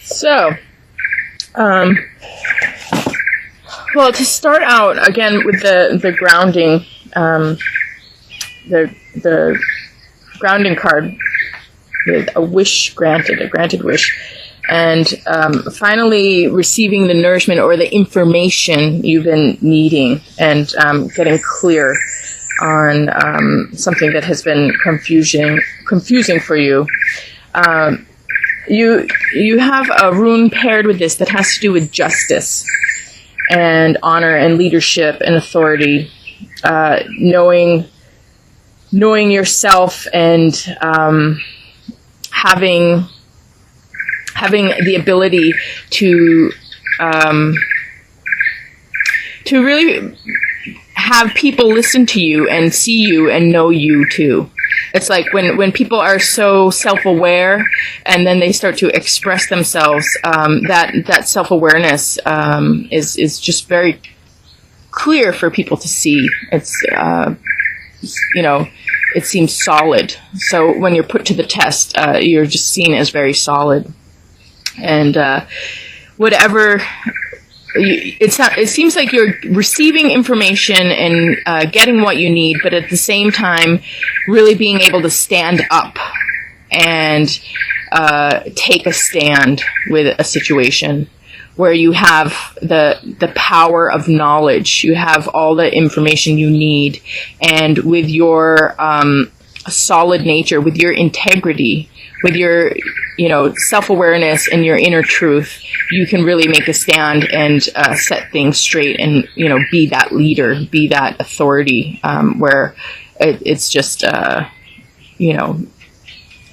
So, well, to start out again with the grounding, the grounding card with a wish granted, a granted wish, and finally receiving the nourishment or the information you've been needing, and getting clear on something that has been confusing for you. You have a rune paired with this that has to do with justice and honor and leadership and authority, knowing yourself, and having the ability to really have people listen to you and see you and know you too. It's like when people are so self-aware and then they start to express themselves, that self-awareness is just very clear for people to see. It's it seems solid. So when you're put to the test, you're just seen as very solid. And whatever. It seems like you're receiving information and getting what you need, but at the same time, really being able to stand up and take a stand with a situation where you have the power of knowledge. You have all the information you need, and with your solid nature, with your integrity, with your self-awareness and your inner truth, you can really make a stand and set things straight, and be that leader, be that authority, where it's just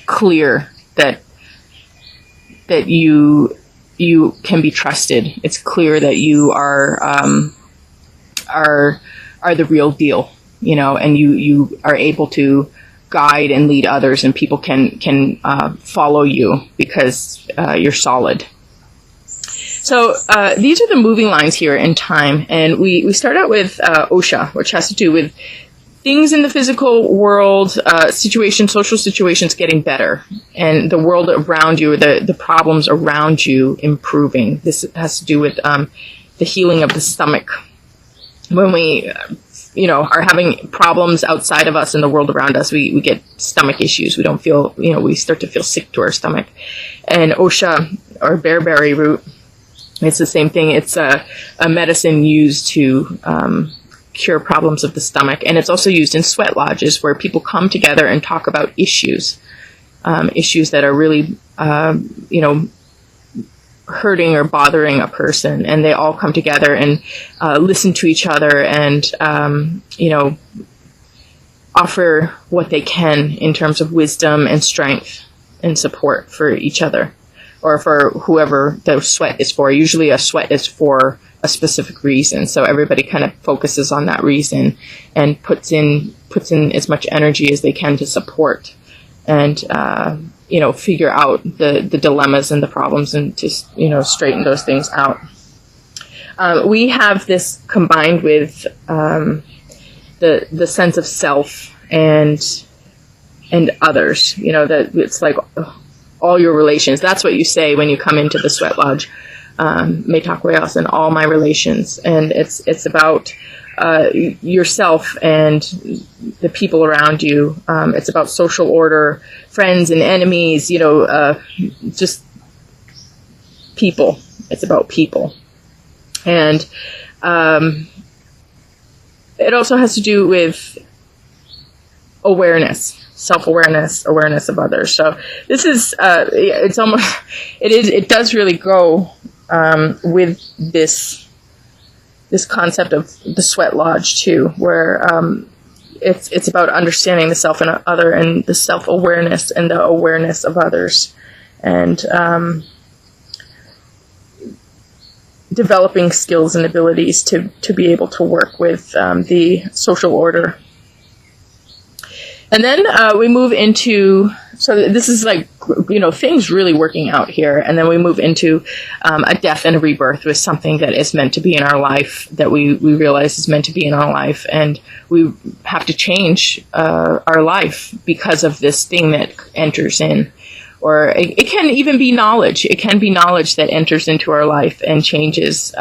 clear that you can be trusted. It's clear that you are the real deal, and you are able to guide and lead others, and people can follow you because you're solid. So these are the moving lines here in time, and we start out with Osha, which has to do with things in the physical world, social situations getting better, and the world around you, the problems around you improving. This has to do with the healing of the stomach. When we are having problems outside of us in the world around us, we get stomach issues. We don't feel, we start to feel sick to our stomach. And Osha, or bearberry root, it's the same thing. It's a medicine used to cure problems of the stomach. And it's also used in sweat lodges, where people come together and talk about issues that are really, hurting or bothering a person, and they all come together and listen to each other and offer what they can in terms of wisdom and strength and support for each other, or for whoever the sweat is for. Usually a sweat is for a specific reason, so everybody kind of focuses on that reason and puts in as much energy as they can to support and figure out the dilemmas and the problems, and to straighten those things out. We have this combined with the sense of self and others. That it's like all your relations. That's what you say when you come into the sweat lodge. Metakwayas, and all my relations, and it's about yourself and the people around you. It's about social order, friends and enemies, just people. It's about people. And it also has to do with awareness, self-awareness, awareness of others. So this is, it does really go with this concept of the sweat lodge too, where it's about understanding the self and other, and the self-awareness and the awareness of others, and developing skills and abilities to be able to work with the social order. And then we move into, so this is like, things really working out here. And then we move into a death and a rebirth with something that is meant to be in our life, that we realize is meant to be in our life. And we have to change our life because of this thing that enters in, or it can even be knowledge. It can be knowledge that enters into our life and changes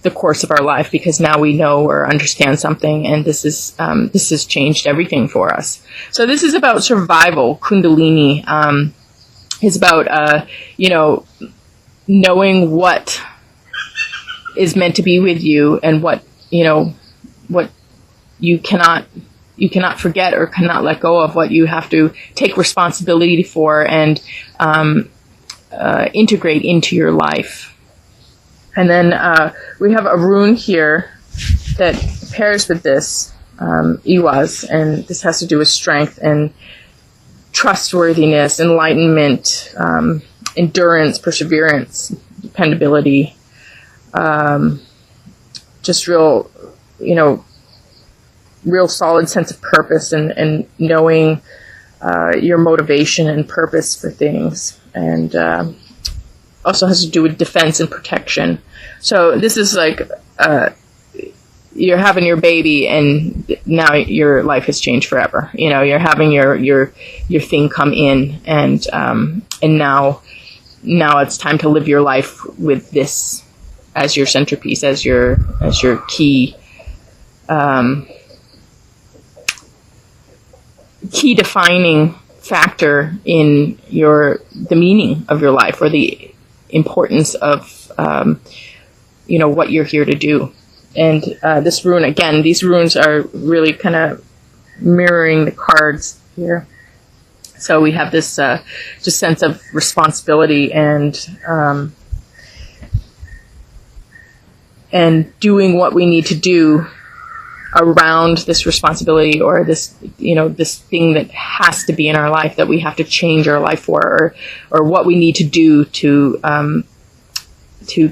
the course of our life, because now we know or understand something, and this has changed everything for us. So this is about survival. Kundalini is about knowing what is meant to be with you, and what you cannot forget or cannot let go of, what you have to take responsibility for and integrate into your life. And then we have a rune here that pairs with this, Iwas, and this has to do with strength and trustworthiness, enlightenment, endurance, perseverance, dependability, just real solid sense of purpose and knowing your motivation and purpose for things. And also has to do with defense and protection. So this is like you're having your baby, and now your life has changed forever. You're having your thing come in, and now it's time to live your life with this as your centerpiece, as your key defining factor in the meaning of your life, or the importance of what you're here to do. And this rune, again, these runes are really kind of mirroring the cards here. So we have this just sense of responsibility and doing what we need to do around this responsibility, or this thing that has to be in our life, that we have to change our life for, or what we need to do to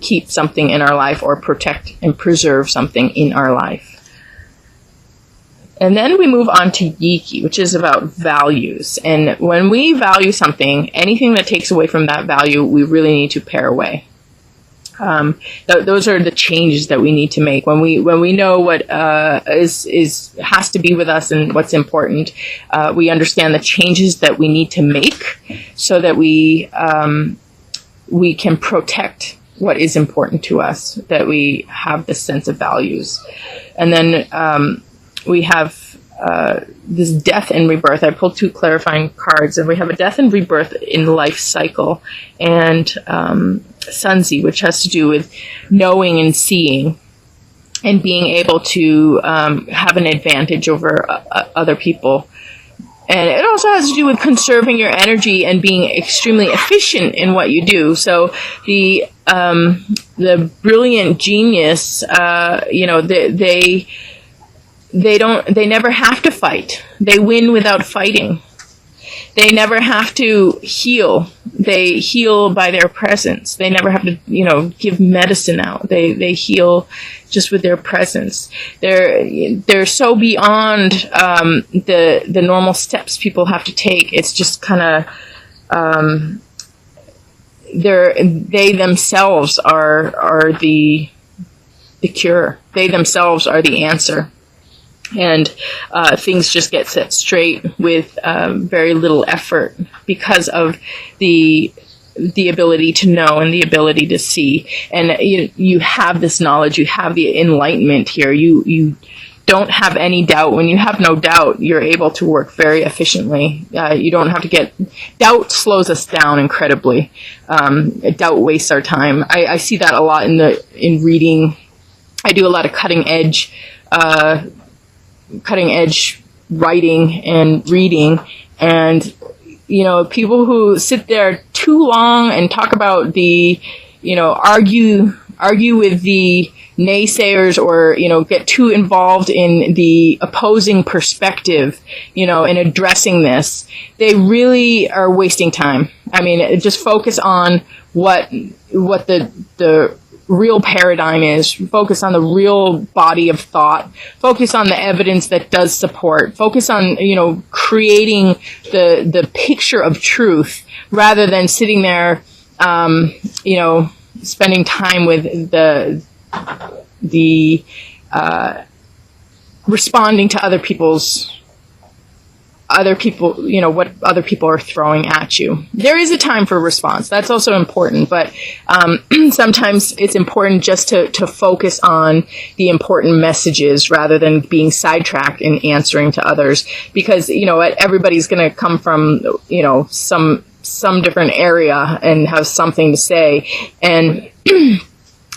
keep something in our life, or protect and preserve something in our life. And then we move on to Yiki, which is about values. And when we value something, anything that takes away from that value, we really need to pare away. Those are the changes that we need to make when we know what has to be with us and what's important. We understand the changes that we need to make so that we can protect what is important to us, that we have this sense of values. And then we have this death and rebirth. I pulled 2 clarifying cards, and we have a death and rebirth in the life cycle, and Sunzi, which has to do with knowing and seeing and being able to have an advantage over other people. And it also has to do with conserving your energy and being extremely efficient in what you do. So the brilliant genius, they never have to fight. They win without fighting. They never have to heal. They heal by their presence. They never have to, give medicine out. They heal just with their presence. They're so beyond the normal steps people have to take. It's just kind of they themselves are the cure. They themselves are the answer. And things just get set straight with very little effort, because of the ability to know and the ability to see. And you have this knowledge, you have the enlightenment here. You don't have any doubt. When you have no doubt, you're able to work very efficiently. You don't have to doubt slows us down incredibly. Doubt wastes our time. I see that a lot in reading. I do a lot of cutting edge writing and reading, and people who sit there too long and talk about argue with the naysayers, or get too involved in the opposing perspective, in addressing this, they really are wasting time. I mean, just focus on what the real paradigm is. Focus on the real body of thought. Focus on the evidence that does support. Focus on, creating the picture of truth, rather than sitting there, spending time with the responding to other people's other people, what other people are throwing at you. There is a time for response. That's also important, but sometimes it's important just to focus on the important messages rather than being sidetracked in answering to others, because, everybody's going to come from, some different area and have something to say. And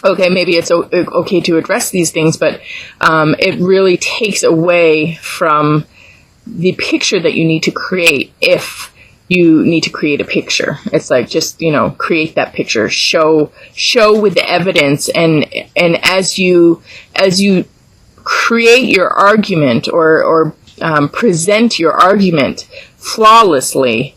okay, maybe it's okay to address these things, but it really takes away from the picture that you need to create. If you need to create a picture, it's like, just, create that picture, show with the evidence. And as you create your argument or present your argument flawlessly,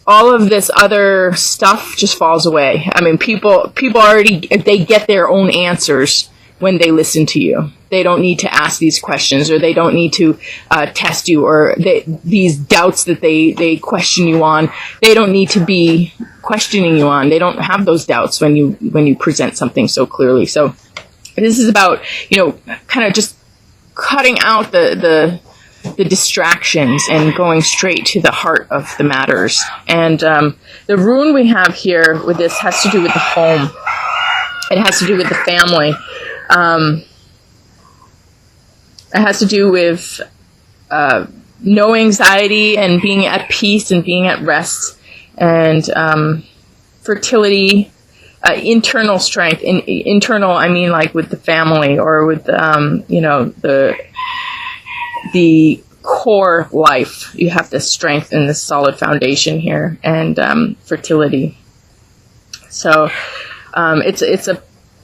all of this other stuff just falls away. I mean, people already, they get their own answers when they listen to you. They don't need to ask these questions, or they don't need to test you, or these doubts that they question you on. They don't need to be questioning you on. They don't have those doubts when you present something so clearly. So this is about, kind of just cutting out the distractions and going straight to the heart of the matters. And the rune we have here with this has to do with the home. It has to do with the family. It has to do with no anxiety and being at peace and being at rest, and fertility, internal strength. Internal, I mean, like with the family, or with the core life. You have this strength and this solid foundation here, and fertility. So it's a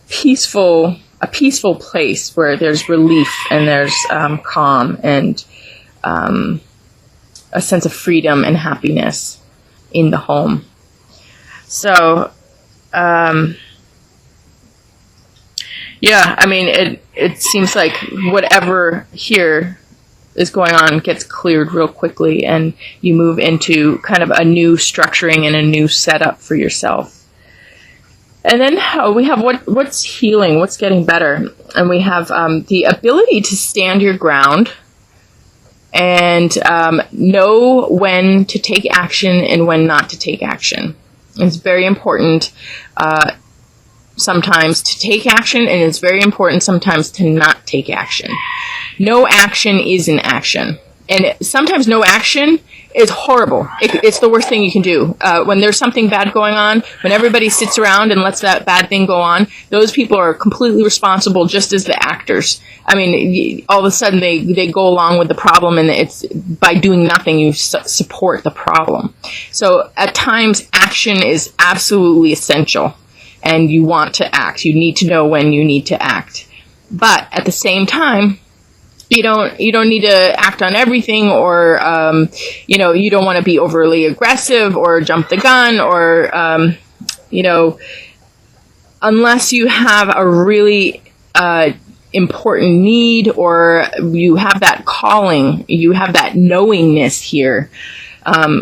peaceful place where there's relief and there's calm and a sense of freedom and happiness in the home. So I mean, it seems like whatever here is going on gets cleared real quickly, and you move into kind of a new structuring and a new setup for yourself. And then we have what's healing, what's getting better. And we have the ability to stand your ground and know when to take action and when not to take action. It's very important sometimes to take action, and it's very important sometimes to not take action. No action is an action. And sometimes no action is horrible. It's the worst thing you can do. When there's something bad going on, when everybody sits around and lets that bad thing go on, those people are completely responsible, just as the actors. I mean, all of a sudden they go along with the problem, and it's by doing nothing, you support the problem. So at times, action is absolutely essential, and you want to act. You need to know when you need to act. But at the same time, you don't need to act on everything, or, you don't want to be overly aggressive or jump the gun, or, unless you have a really, important need, or you have that calling, you have that knowingness here,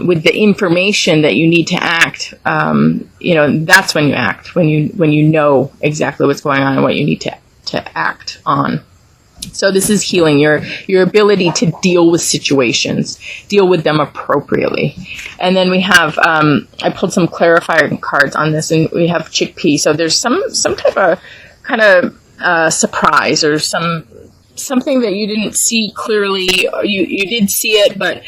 with the information that you need to act. That's when you act, when you know exactly what's going on and what you need to act on. So this is healing, your ability to deal with situations, deal with them appropriately. And then we have, I pulled some clarifier cards on this, and we have chickpea. So there's some type of kind of surprise, or something that you didn't see clearly. You did see it, but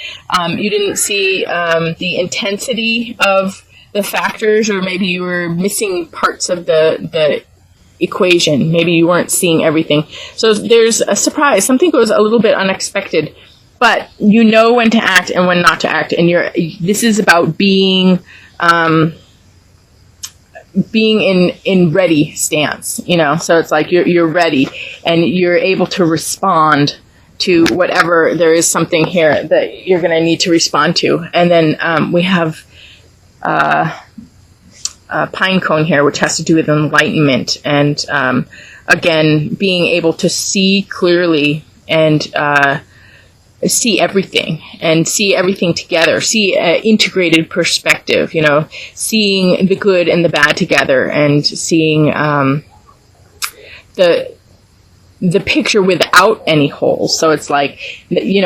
you didn't see the intensity of the factors, or maybe you were missing parts of the equation. Maybe you weren't seeing everything. So there's a surprise. Something goes a little bit unexpected, but you know when to act and when not to act. And this is about being in ready stance, so it's like you're ready, and you're able to respond to whatever there is something here that you're going to need to respond to. And then we have pine cone here, which has to do with enlightenment, and again, being able to see clearly and see everything together, see an integrated perspective, seeing the good and the bad together, and seeing the picture without any holes. So it's like, you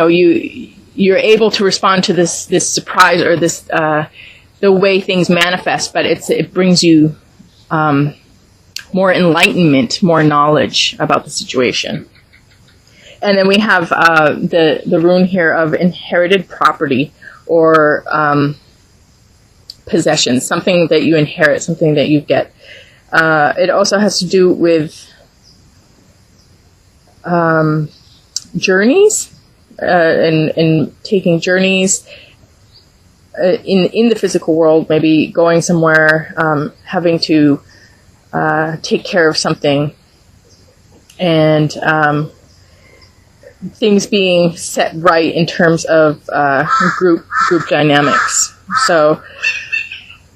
you're able to respond to this surprise or this the way things manifest, but it brings you more enlightenment, more knowledge about the situation. And then we have the rune here of inherited property or possessions, something that you inherit, something that you get. It also has to do with journeys and taking journeys in the physical world, maybe going somewhere, having to take care of something, and things being set right in terms of group dynamics. So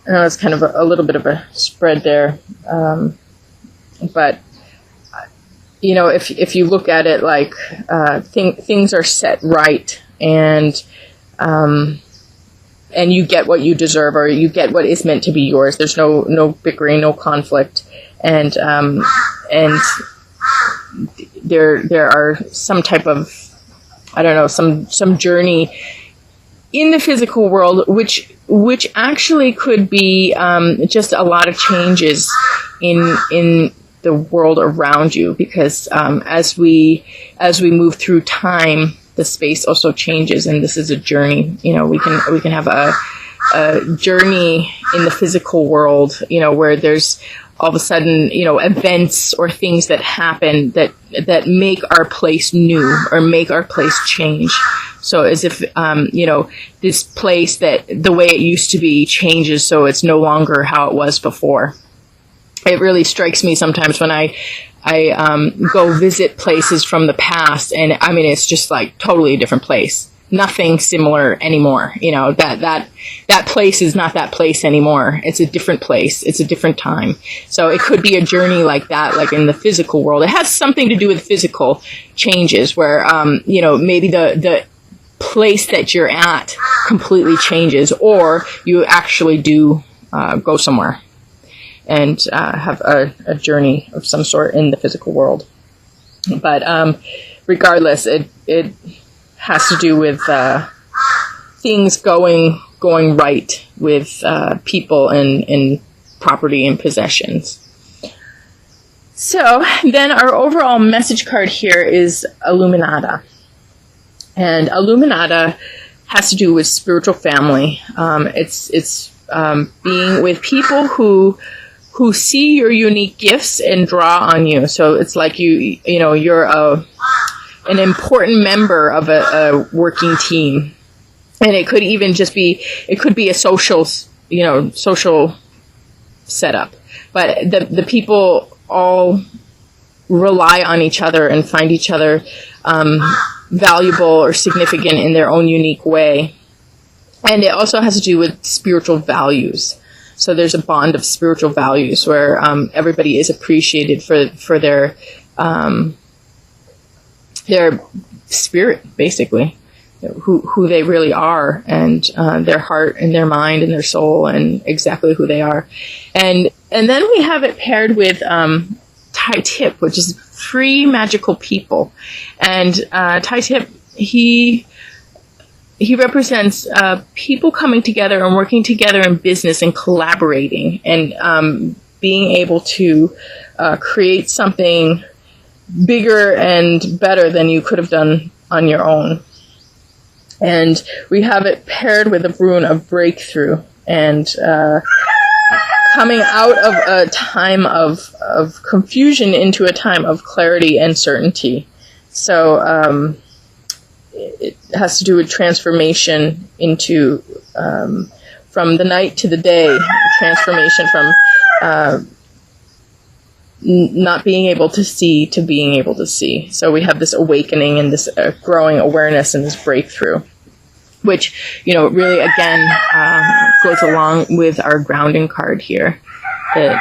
I know it's kind of a little bit of a spread there, but you know, if you look at it like things are set right, and you get what you deserve, or you get what is meant to be yours. There's no bickering, no conflict, and there are some type of, I don't know, some journey in the physical world, which actually could be just a lot of changes in the world around you, because as we move through time, the space also changes, and this is a journey. You know, we can have a journey in the physical world, you know, where there's all of a sudden, you know, events or things that happen that make our place new or make our place change. So as if, you know, this place that the way it used to be changes, so it's no longer how it was before. It really strikes me sometimes when I go visit places from the past, and I mean, it's just like totally a different place. Nothing similar anymore. You know, that place is not that place anymore. It's a different place. It's a different time. So it could be a journey like that, like in the physical world. It has something to do with physical changes where, you know, maybe the place that you're at completely changes, or you actually do go somewhere and have a journey of some sort in the physical world. But regardless, it has to do with things going right with people and property and possessions. So then our overall message card here is Illuminata. And Illuminata has to do with spiritual family. It's being with people who see your unique gifts and draw on you. So it's like you know, you're an important member of a working team. And it could even just be, it could be a social setup. But the people all rely on each other and find each other valuable or significant in their own unique way. And it also has to do with spiritual values. So there's a bond of spiritual values where everybody is appreciated for their spirit, basically, who they really are, and their heart and their mind and their soul and exactly who they are. And then we have it paired with Tai Tip, which is free magical people. And Tai Tip, he represents people coming together and working together in business and collaborating and being able to create something bigger and better than you could have done on your own. And we have it paired with a rune of breakthrough and coming out of a time of confusion into a time of clarity and certainty. So it has to do with transformation into from the night to the day, transformation from not being able to see to being able to see. So we have this awakening and this growing awareness and this breakthrough, which, you know, really, again, goes along with our grounding card here. It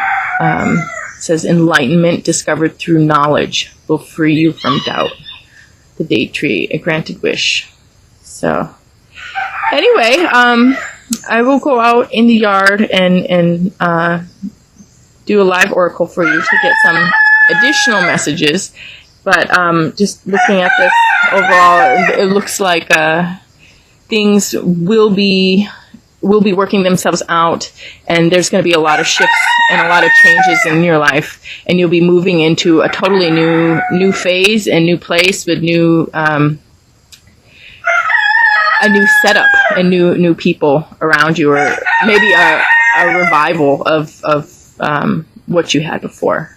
says, enlightenment discovered through knowledge will free you from doubt. The date tree, a granted wish. So anyway, I will go out in the yard and do a live oracle for you to get some additional messages. But just looking at this overall, it looks like things will be working themselves out, and there's going to be a lot of shifts and a lot of changes in your life, and you'll be moving into a totally new phase and new place with a new setup and new people around you, or maybe a revival of what you had before.